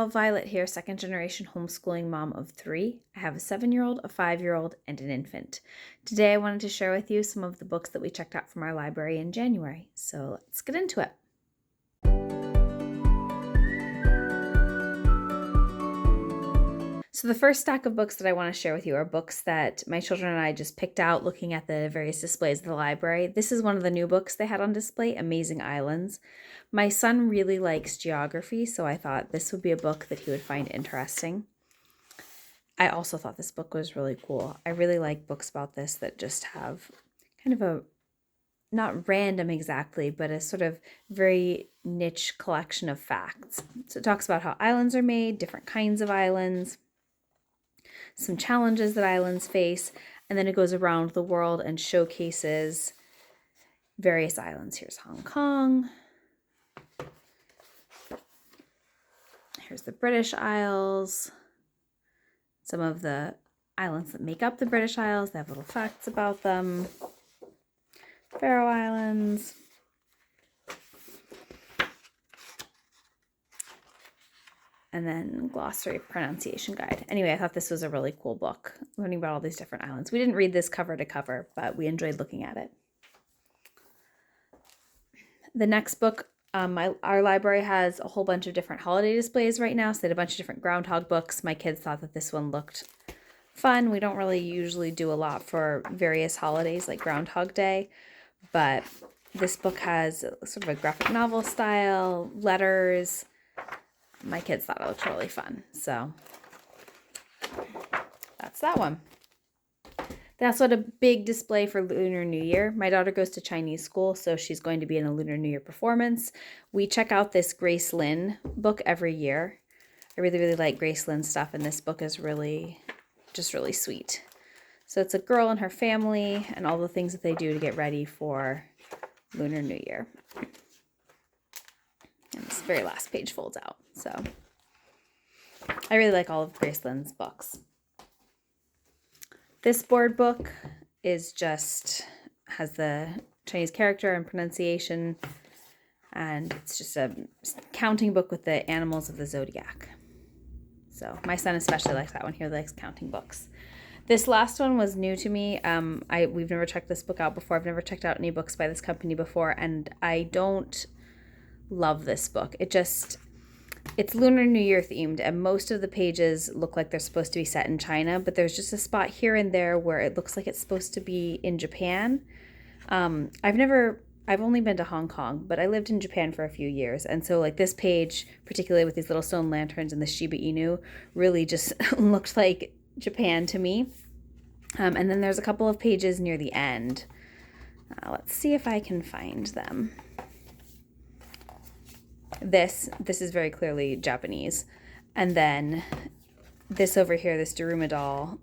y'all, Violet here, second generation homeschooling mom of 3. I have a 7-year-old, a 5-year-old, and an infant. Today I wanted to share with you some of the books that we checked out from our library in January. So let's get into it. So the first stack of books that I want to share with you are books that my children and I just picked out looking at the various displays of the library. This is one of the new books they had on display, Amazing Islands. My son really likes geography, so I thought this would be a book that he would find interesting. I also thought this book was really cool. I really like books about this that just have kind of a, not random exactly, but a sort of very niche collection of facts. So it talks about how islands are made, different kinds of islands, some challenges that islands face, and then it goes around the world and showcases various islands. Here's Hong Kong. Here's the British Isles. Some of the islands that make up the British Isles. They have little facts about them. Faroe Islands. And then glossary pronunciation guide. Anyway, I thought this was a really cool book, learning about all these different islands. We didn't read this cover to cover, but we enjoyed looking at it. The next book, our library has a whole bunch of different holiday displays right now, so they had a bunch of different Groundhog books. My kids thought that this one looked fun. We don't really usually do a lot for various holidays like Groundhog Day, but this book has sort of a graphic novel style, letters. My kids thought it looked really fun, so that's that one. They also had a big display for Lunar New Year. My daughter goes to Chinese school, so she's going to be in a Lunar New Year performance. We check out this Grace Lin book every year. I really, really like Grace Lin's stuff, and this book is really sweet. So it's a girl and her family and all the things that they do to get ready for Lunar New Year. And this very last page folds out. So I really like all of Grace Lin's books. This board book is has the Chinese character and pronunciation, and it's just a counting book with the animals of the zodiac. So my son especially likes that one. He likes counting books. This last one was new to me. We've never checked this book out before. I've never checked out any books by this company before, and I don't love this book. It's Lunar New Year themed, and most of the pages look like they're supposed to be set in China, but there's just a spot here and there where it looks like it's supposed to be in Japan. I've only been to Hong Kong, but I lived in Japan for a few years, and so like this page, particularly with these little stone lanterns and the Shiba Inu, really just looked like Japan to me. And then there's a couple of pages near the end. Let's see if I can find them. This is very clearly Japanese. And then this over here, this Daruma doll,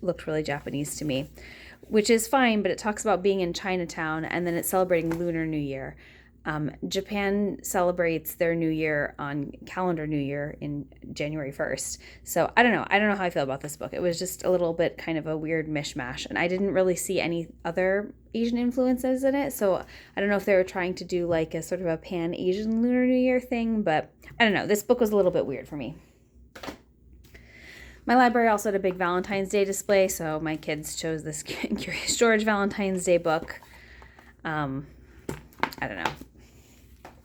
looked really Japanese to me, which is fine, but it talks about being in Chinatown, and then it's celebrating Lunar New Year. Japan celebrates their New Year on calendar New Year in January 1st. So I don't know how I feel about this book. It was just a little bit kind of a weird mishmash, and I didn't really see any other Asian influences in it. So I don't know if they were trying to do like a sort of a pan-Asian Lunar New Year thing, but I don't know. This book was a little bit weird for me. My library also had a big Valentine's Day display, so my kids chose this Curious George Valentine's Day book. I don't know.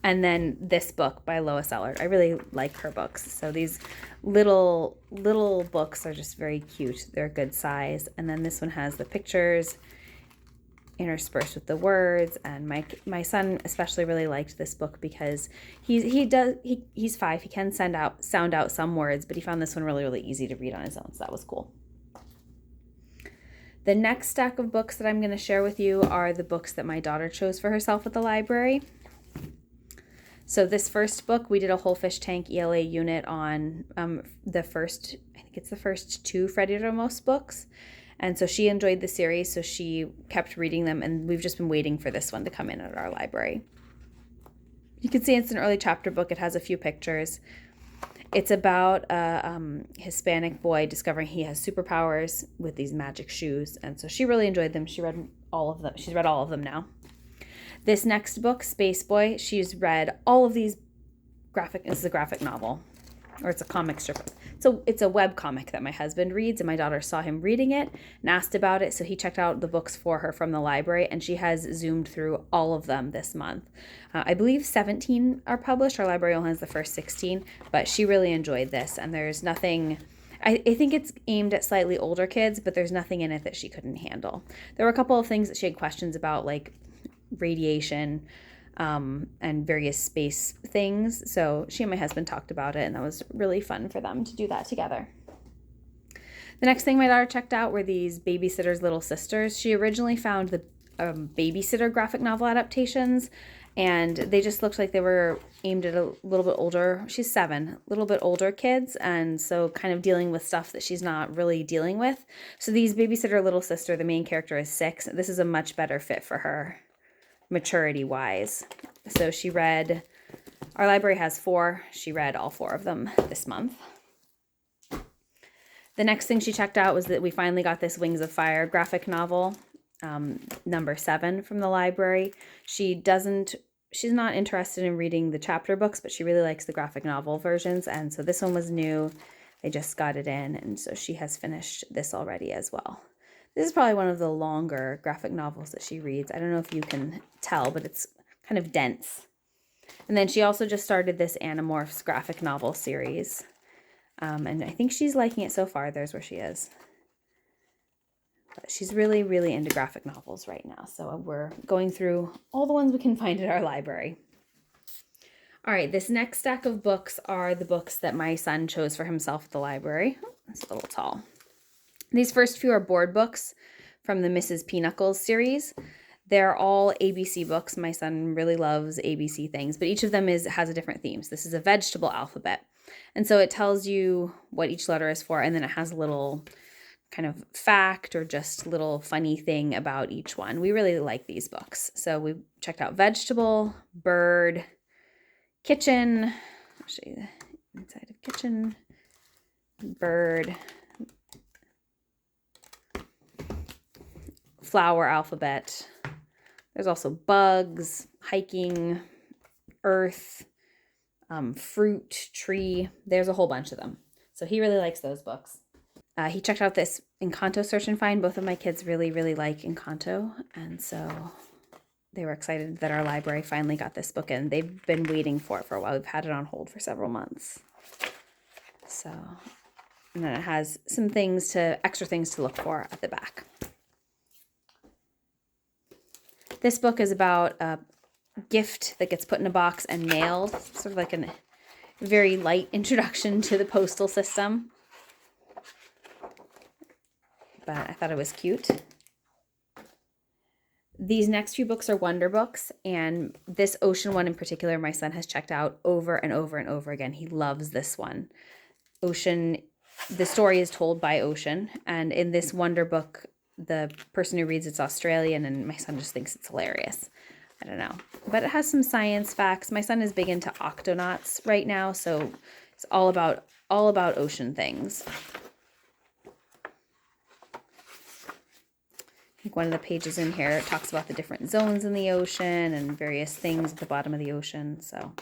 And then this book by Lois Ellard. I really like her books. So these little books are just very cute. They're a good size. And then this one has the pictures interspersed with the words. And my son especially really liked this book because he's 5. He can sound out some words, but he found this one really, really easy to read on his own. So that was cool. The next stack of books that I'm going to share with you are the books that my daughter chose for herself at the library. So this first book, we did a whole fish tank ELA unit on the first 2 Freddie Ramos books. And so she enjoyed the series, so she kept reading them, and we've just been waiting for this one to come in at our library. You can see it's an early chapter book. It has a few pictures. It's about a Hispanic boy discovering he has superpowers with these magic shoes, and so she really enjoyed them. She read all of them. She's read all of them now. This next book, Space Boy, she's read all of these this is a graphic novel. or it's a comic strip. It's a web comic that my husband reads, and my daughter saw him reading it and asked about it, so he checked out the books for her from the library, and she has zoomed through all of them this month. I believe 17 are published. Our library only has the first 16, but she really enjoyed this, and there's nothing... I think it's aimed at slightly older kids, but there's nothing in it that she couldn't handle. There were a couple of things that she had questions about, like radiation, and various space things. So she and my husband talked about it, and that was really fun for them to do that together. The next thing my daughter checked out were these Babysitter's Little Sisters. She originally found the Babysitter graphic novel adaptations, and they just looked like they were aimed at a little bit older. She's 7, a little bit older kids, and so kind of dealing with stuff that she's not really dealing with. So these Babysitter Little Sister, the main character is 6. This is a much better fit for her, maturity-wise. So she read, our library has 4. She read all 4 of them this month. The next thing she checked out was that we finally got this Wings of Fire graphic novel, number 7 from the library. She's not interested in reading the chapter books, but she really likes the graphic novel versions, and so this one was new. I just got it in, and so she has finished this already as well. This is probably one of the longer graphic novels that she reads. I don't know if you can tell, but it's kind of dense. And then she also just started this Animorphs graphic novel series. And I think she's liking it so far. There's where she is. But she's really, really into graphic novels right now. So we're going through all the ones we can find at our library. All right, this next stack of books are the books that my son chose for himself at the library. Oh, that's a little tall. These first few are board books from the Mrs. Pinocchles series. They're all ABC books. My son really loves ABC things, but each of them has a different theme. So this is a vegetable alphabet. And so it tells you what each letter is for, and then it has a little kind of fact or just little funny thing about each one. We really like these books. So we checked out vegetable, bird, kitchen. I'll show you the inside of kitchen, bird, flower alphabet. There's also bugs, hiking, earth, fruit, tree. There's a whole bunch of them. So he really likes those books. He checked out this Encanto Search and Find. Both of my kids really, really like Encanto. And so they were excited that our library finally got this book in. They've been waiting for it for a while. We've had it on hold for several months. So, and then it has some extra things to look for at the back. This book is about a gift that gets put in a box and mailed, sort of like a very light introduction to the postal system. But I thought it was cute. These next few books are wonder books, and this ocean one in particular, my son has checked out over and over and over again. He loves this one. Ocean, the story is told by Ocean, and in this wonder book, the person who reads it's Australian, and my son just thinks it's hilarious. I don't know. But it has some science facts. My son is big into octonauts right now, so it's all about ocean things. I think one of the pages in here talks about the different zones in the ocean and various things at the bottom of the ocean. So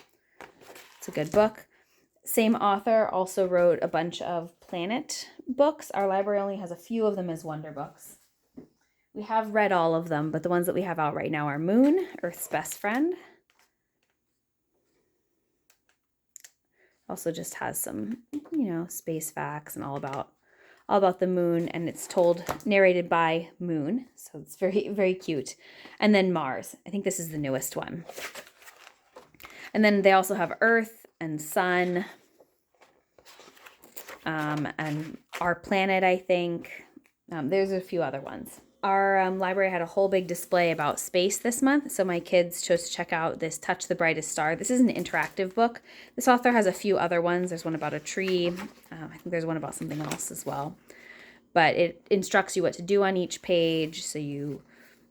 it's a good book. Same author also wrote a bunch of planet books. Our library only has a few of them as wonder books. We have read all of them, but the ones that we have out right now are Moon, Earth's Best Friend. Also just has some, space facts and all about the moon, and it's narrated by Moon, so it's very, very cute. And then Mars. I think this is the newest one. And then they also have Earth and Sun, and Our Planet, I think. There's a few other ones. Our library had a whole big display about space this month, so my kids chose to check out this Touch the Brightest Star. This is an interactive book. This author has a few other ones. There's one about a tree. I think there's one about something else as well. But it instructs you what to do on each page, so you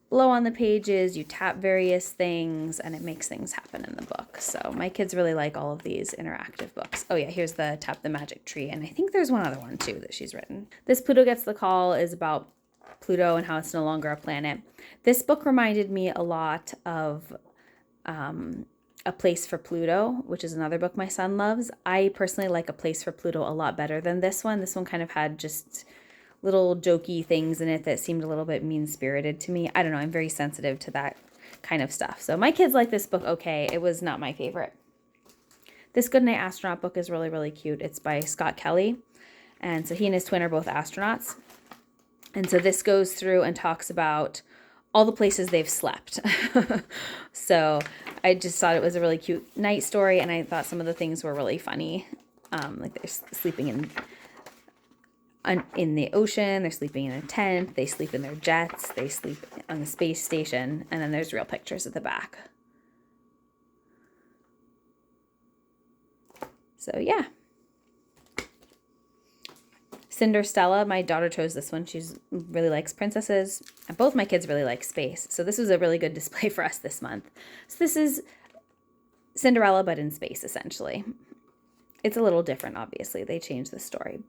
blow on the pages, you tap various things, and it makes things happen in the book. So my kids really like all of these interactive books. Oh yeah, here's the Tap the Magic Tree, and I think there's one other one too that she's written. This Pluto Gets the Call is about Pluto and how it's no longer a planet. This book reminded me a lot of A Place for Pluto, which is another book my son loves. I personally like A Place for Pluto a lot better than this one. This one kind of had just little jokey things in it that seemed a little bit mean-spirited to me. I don't know. I'm very sensitive to that kind of stuff. So my kids like this book okay. It was not my favorite. This Goodnight Astronaut book is really, really cute. It's by Scott Kelly. And so he and his twin are both astronauts. And so this goes through and talks about all the places they've slept. So I just thought it was a really cute night story, and I thought some of the things were really funny. Like they're sleeping in the ocean, they're sleeping in a tent, they sleep in their jets, they sleep on the space station, and then there's real pictures at the back. So yeah. Cinderstella, my daughter chose this one. She really likes princesses, and both my kids really like space. So this was a really good display for us this month. So this is Cinderella, but in space, essentially. It's a little different, obviously. They changed the story,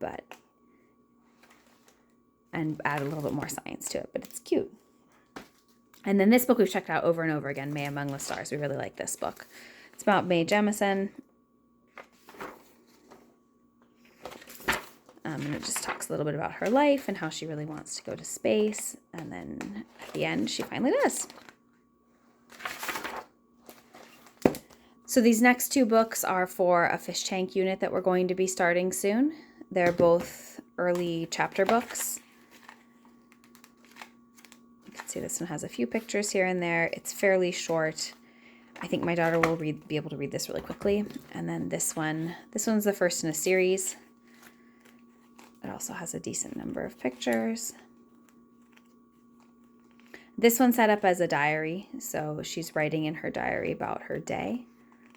and add a little bit more science to it, but it's cute. And then this book we've checked out over and over again, May Among the Stars. We really like this book. It's about Mae Jemison. And it just talks a little bit about her life and how she really wants to go to space. And then at the end, she finally does. So these next two books are for a fish tank unit that we're going to be starting soon. They're both early chapter books. You can see this one has a few pictures here and there. It's fairly short. I think my daughter will be able to read this really quickly. And then this one's the first in a series. It also has a decent number of pictures. This one's set up as a diary, so she's writing in her diary about her day.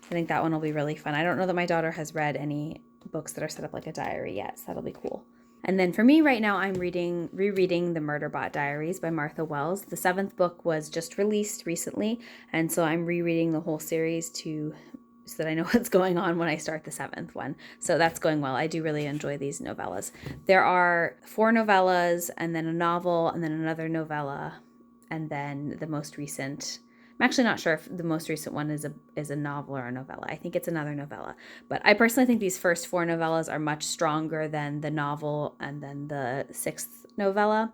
I think that one will be really fun. I don't know that my daughter has read any books that are set up like a diary yet, so that'll be cool. And then for me right now, I'm rereading The Murderbot Diaries by Martha Wells. The 7th book was just released recently, and so I'm rereading the whole series so that I know what's going on when I start the 7th one. So that's going well. I do really enjoy these novellas. There are 4 novellas, and then a novel, and then another novella, and then the most recent. I'm actually not sure if the most recent one is a novel or a novella. I think it's another novella. But I personally think these first 4 novellas are much stronger than the novel and then the 6th novella.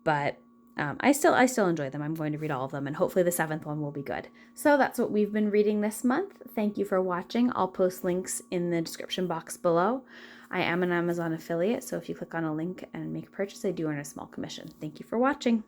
But I still enjoy them. I'm going to read all of them, and hopefully the 7th one will be good. So that's what we've been reading this month. Thank you for watching. I'll post links in the description box below. I am an Amazon affiliate, so if you click on a link and make a purchase, I do earn a small commission. Thank you for watching.